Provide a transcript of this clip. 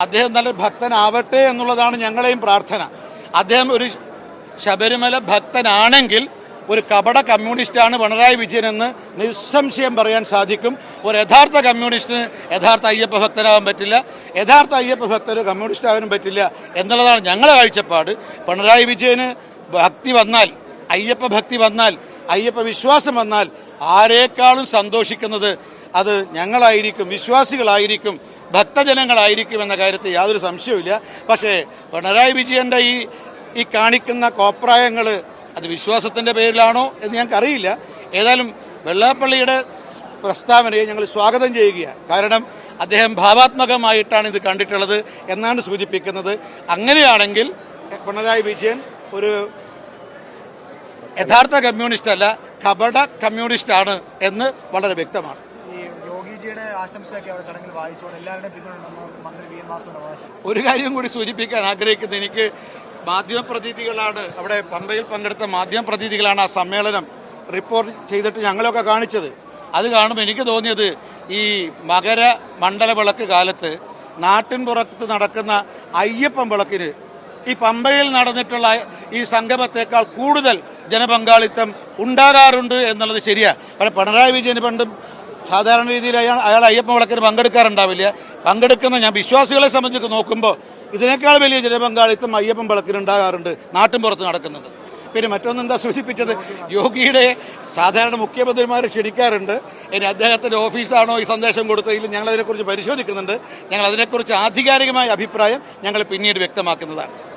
അദ്ദേഹം നല്ലൊരു ഭക്തനാവട്ടെ എന്നുള്ളതാണ് ഞങ്ങളെയും പ്രാർത്ഥന. അദ്ദേഹം ഒരു ശബരിമല ഭക്തനാണെങ്കിൽ ഒരു കപട കമ്മ്യൂണിസ്റ്റാണ് പിണറായി വിജയൻ എന്ന് നിസ്സംശയം പറയാൻ സാധിക്കും. ഒരു യഥാർത്ഥ കമ്മ്യൂണിസ്റ്റിന് യഥാർത്ഥ അയ്യപ്പ ഭക്തനാകാൻ പറ്റില്ല, യഥാർത്ഥ അയ്യപ്പ ഭക്തന് കമ്മ്യൂണിസ്റ്റ് ആകാനും പറ്റില്ല എന്നുള്ളതാണ് ഞങ്ങളുടെ കാഴ്ചപ്പാട്. പിണറായി വിജയന് ഭക്തി വന്നാൽ, അയ്യപ്പ ഭക്തി വന്നാൽ, അയ്യപ്പ വിശ്വാസം വന്നാൽ ആരേക്കാളും സന്തോഷിക്കുന്നത് അത് ഞങ്ങളായിരിക്കും, വിശ്വാസികളായിരിക്കും, ഭക്തജനങ്ങളായിരിക്കും എന്ന കാര്യത്തിൽ യാതൊരു സംശയവുമില്ല. പക്ഷേ പിണറായി വിജയൻ്റെ ഈ കാണിക്കുന്ന കോപ്രായങ്ങൾ അത് വിശ്വാസത്തിൻ്റെ പേരിലാണോ എന്ന് ഞങ്ങൾക്കറിയില്ല. ഏതായാലും വെള്ളാപ്പള്ളിയുടെ പ്രസ്താവനയെ ഞങ്ങൾ സ്വാഗതം ചെയ്യുകയാണ്. കാരണം അദ്ദേഹം ഭാവാത്മകമായിട്ടാണ് ഇത് കണ്ടിട്ടുള്ളത് എന്നാണ് സൂചിപ്പിക്കുന്നത്. അങ്ങനെയാണെങ്കിൽ പിണറായി വിജയൻ ഒരു യഥാർത്ഥ കമ്മ്യൂണിസ്റ്റ് അല്ല, കപട കമ്മ്യൂണിസ്റ്റ് ആണ് എന്ന് വളരെ വ്യക്തമാണ്. ഒരു കാര്യം കൂടി സൂചിപ്പിക്കാൻ ആഗ്രഹിക്കുന്നത്, എനിക്ക് മാധ്യമപ്രതിനിധികളാണ്, അവിടെ പമ്പയിൽ പങ്കെടുത്ത മാധ്യമപ്രതിനിധികളാണ് ആ സമ്മേളനം റിപ്പോർട്ട് ചെയ്തിട്ട് ഞങ്ങളൊക്കെ കാണിച്ചത്. അത് കാണുമ്പോൾ എനിക്ക് തോന്നിയത് ഈ മകര മണ്ഡല വിളക്ക് കാലത്ത് നാട്ടിൻ പുറത്ത് നടക്കുന്ന അയ്യപ്പൻ വിളക്കിന് ഈ പമ്പയിൽ നടന്നിട്ടുള്ള ഈ സംഗമത്തേക്കാൾ കൂടുതൽ ജനപങ്കാളിത്തം ഉണ്ടാകാറുണ്ട് എന്നുള്ളത് ശരിയാണ്. പക്ഷേ പിണറായി വിജയന് പണ്ടും സാധാരണ രീതിയിൽ അയാൾ അയ്യപ്പൻ വിളക്കിന് പങ്കെടുക്കാറുണ്ടാവില്ല. പങ്കെടുക്കുന്ന ഞാൻ വിശ്വാസികളെ സംബന്ധിച്ച് നോക്കുമ്പോൾ ഇതിനേക്കാൾ വലിയ ജനപങ്കാളിത്തം അയ്യപ്പൻ വിളക്കിന് ഉണ്ടാകാറുണ്ട് നാട്ടിൻ പുറത്ത് നടക്കുന്നത്. പിന്നെ മറ്റൊന്നെന്താ സൂചിപ്പിച്ചത്, യോഗിയുടെ സാധാരണ മുഖ്യമന്ത്രിമാർ ക്ഷണിക്കാറുണ്ട്. ഇനി അദ്ദേഹത്തിൻ്റെ ഓഫീസാണോ ഈ സന്ദേശം കൊടുത്തതിൽ ഞങ്ങൾ അതിനെക്കുറിച്ച് പരിശോധിക്കുന്നുണ്ട്. ഞങ്ങൾ അതിനെക്കുറിച്ച് ആധികാരികമായ അഭിപ്രായം ഞങ്ങൾ പിന്നീട് വ്യക്തമാക്കുന്നതാണ്.